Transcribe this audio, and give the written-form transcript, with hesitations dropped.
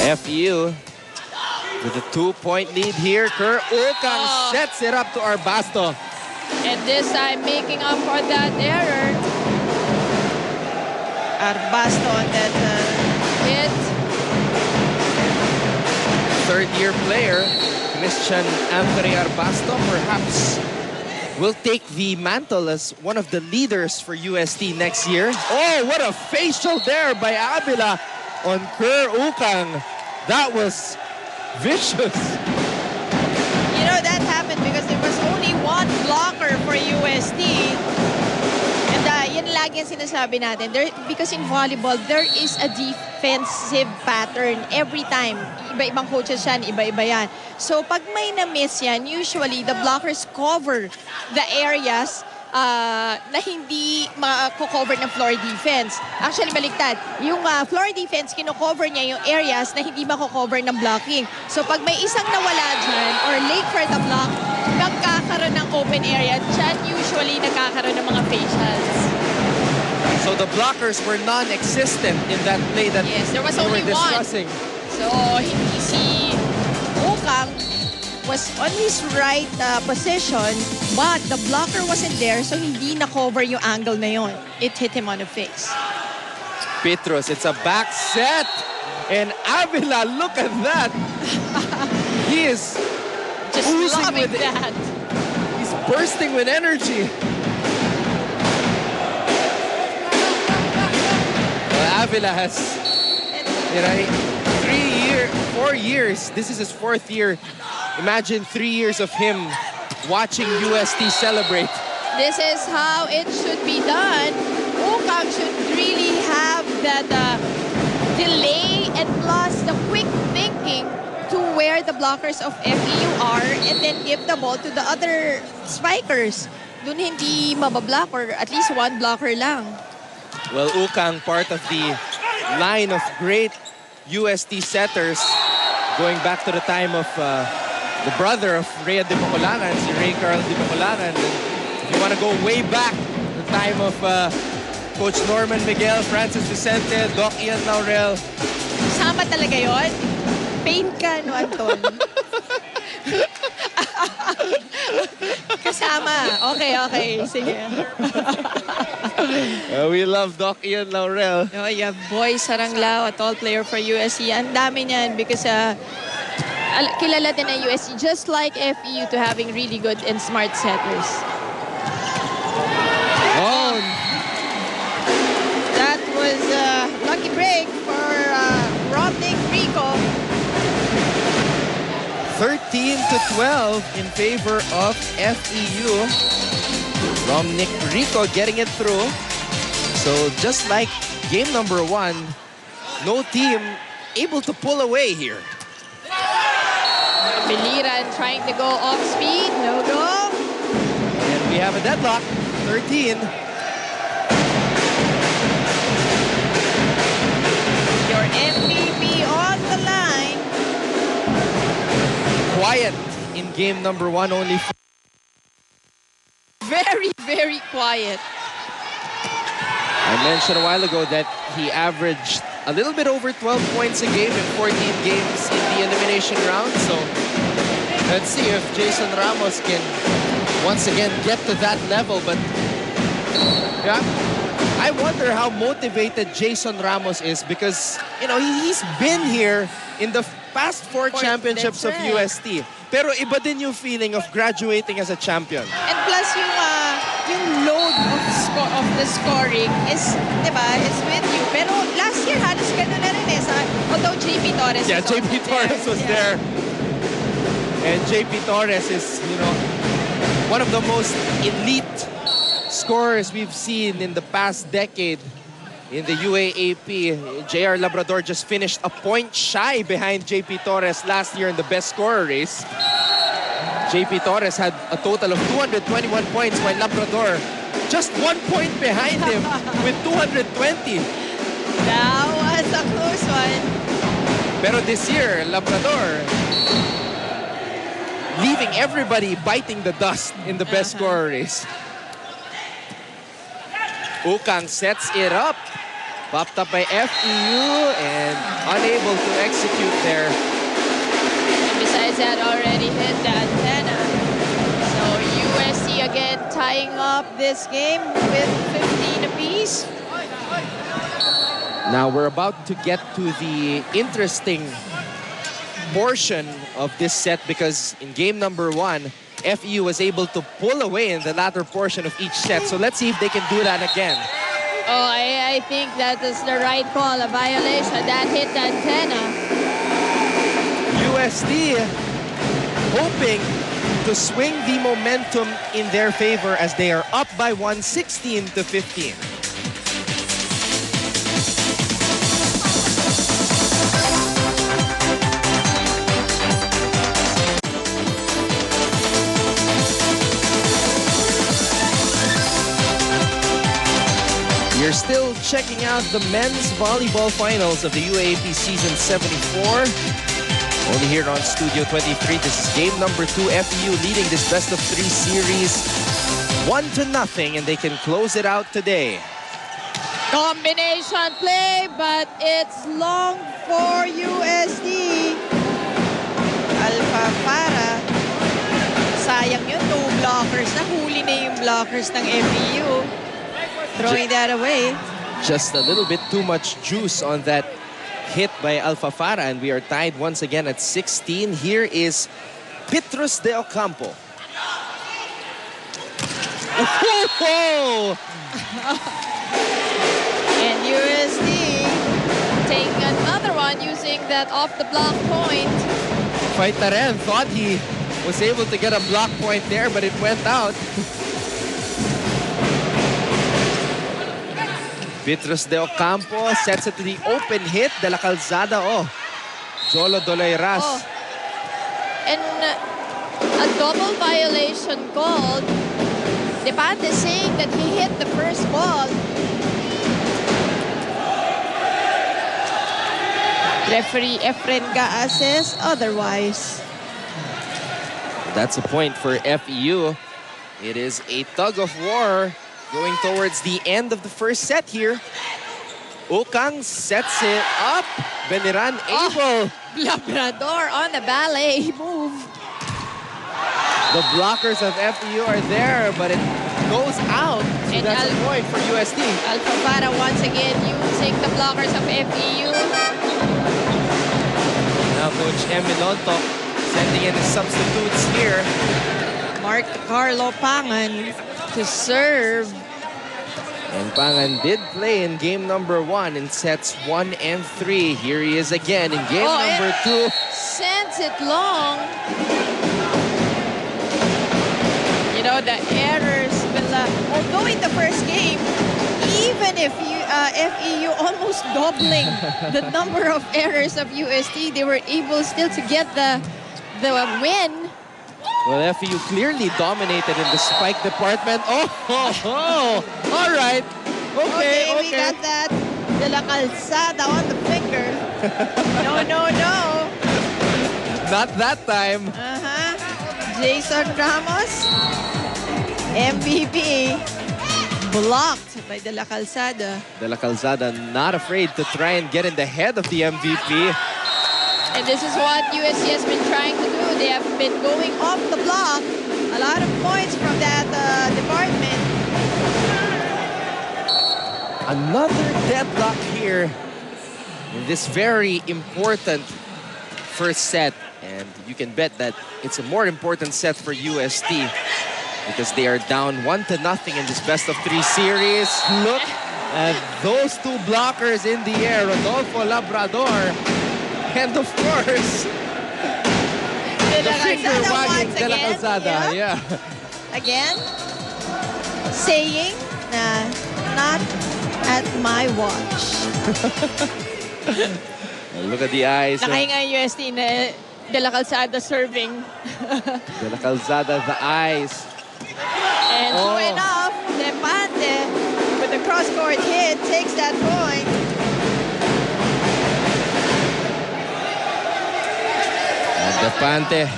FEU with a 2-point lead here. Kerr Ukang sets it up to Arbasto. And this time making up for that error. Arbasto on that hit. Third-year player, Christian Anthony Arbasto, perhaps will take the mantle as one of the leaders for UST next year. Oh, what a facial there by Avila on Kerr Ukang. That was vicious. You know, that happened because there was only one blocker for UST. And yun lagi ang sinasabi natin. Because in volleyball, there is a defensive pattern every time. Iba-ibang coaches yan, iba-iba yan. So pag may na-miss yan, usually the blockers cover the areas na hindi mako-cover ng floor defense. Actually, baliktad. Yung floor defense, kino-cover niya yung areas na hindi mako-cover ng blocking. So pag may isang nawala dyan or late for the block, magkakaroon ng open area. Dyan usually nagkakaroon ng mga facials. So the blockers were non-existent in that play that there was we only were discussing. So hindi si Ukang was on his right position, but the blocker wasn't there, so hindi na-cover yung angle na yon. It hit him on the face. Petros, it's a back set. And Avila, look at that. He is just oozing loving with that. He's bursting with energy. Well, Avila has, 4 years. This is his 4th year. Imagine 3 years of him watching UST celebrate. This is how it should be done. Ukang should really have that delay and plus the quick thinking to where the blockers of FEU are and then give the ball to the other spikers. Dun hindi mabablock or at least one blocker lang. Well, Ukang, part of the line of great UST setters going back to the time of the brother of Rhea de Mocolangan, si Ray Carl de Mocolangan. If you want to go way back, the time of Coach Norman Miguel, Francis Vicente, Doc Ian Laurel. Sama talaga yon. Pain ka, no, Anton? Kasama. Okay. Sige. We love Doc Ian Laurel. Oh, yeah. Boy Saranglao, a tall player for USC. Ang dami niyan because kilala din ang USC just like FEU to having really good and smart setters. Oh, that was a lucky break for Romnick Rico. 13-12 in favor of FEU. Romnick Rico getting it through. So just like game number 1, no team able to pull away here. Biliran trying to go off speed, no go. And we have a deadlock, 13. Your MVP on the line. Quiet in game number 1, only Very, very quiet. I mentioned a while ago that he averaged a little bit over 12 points a game in 14 games in the elimination round. So let's see if Jason Ramos can once again get to that level. But yeah, I wonder how motivated Jason Ramos is because, he's been here in the past 4 championships of UST. Pero iba din yung feeling of graduating as a champion. And plus yung load of the scoring is, is with you. Pero last year, halos ganun na rin although JP Torres was there. And JP Torres is, one of the most elite scorers we've seen in the past decade in the UAAP. JR Labrador just finished a point shy behind JP Torres last year in the best scorer race. JP Torres had a total of 221 points while Labrador just 1 point behind him with 220. That was a close one. Pero this year, Labrador leaving everybody biting the dust in the best scorer race. Ukang sets it up. Popped up by FEU and unable to execute there. And besides that, already hit the antenna. So UST again tying up this game with 15 apiece. Now we're about to get to the interesting portion of this set because in game number 1, FEU was able to pull away in the latter portion of each set. So let's see if they can do that again. Oh, I think that is the right call, a violation. That hit the antenna. UST hoping to swing the momentum in their favor as they are up by 16 to 15. You're still checking out the men's volleyball finals of the UAAP season 74. Only here on Studio 23. This is game number 2. FEU leading this best of 3 series 1-0, and they can close it out today. Combination play, but it's long for UST. Alpha para. Sayang yun, 2 blockers. Nahuli na yung blockers ng FEU. Throwing that away. Just a little bit too much juice on that hit by Alpha Farah, and we are tied once again at 16. Here is Petrus de Ocampo. And UST taking another one using that off-the-block point. Faitaren thought he was able to get a block point there, but it went out. Petrus de Ocampo sets it to the open hit. De la Calzada, Jolo Doleiras. Oh. And a double violation called. Depante saying that he hit the first ball. Referee Efren Gaa says otherwise. That's a point for FEU. It is a tug of war going towards the end of the first set here. Ukang sets it up. Beniran able. Labrador on the ballet move. The blockers of FEU are there, but it goes out. So And that's a point for UST. Alpha Para once again using the blockers of FEU. Now Coach Emilonto sending in his substitutes here. Mark Carlo Pangan to serve. And Pangan did play in game number 1 in sets 1 and 3. Here he is again in game number 2. Sends it long. You know, the errors will, although in the first game, even if FEU almost doubling the number of errors of UST, they were able still to get the win. Well, FEU clearly dominated in the spike department. All right. Okay. We got that. De la Calzada on the finger. No. Not that time. Jason Ramos, MVP, blocked by De La Calzada. De la Calzada not afraid to try and get in the head of the MVP. And this is what USC has been trying to do. They have been going off the block. A lot of points from that department. Another deadlock here in this very important first set. And you can bet that it's a more important set for UST because they are down 1-0 in this best of 3 series. Look at those 2 blockers in the air. Rodolfo Labrador. And of course, the finger wagging De La Calzada. Yeah. Again, saying na not at my watch. Look at the eyes. Nakahinga yung UST na De La Calzada serving. De La Calzada, the eyes. And true enough, Depante with the cross-court hit takes that point. Depante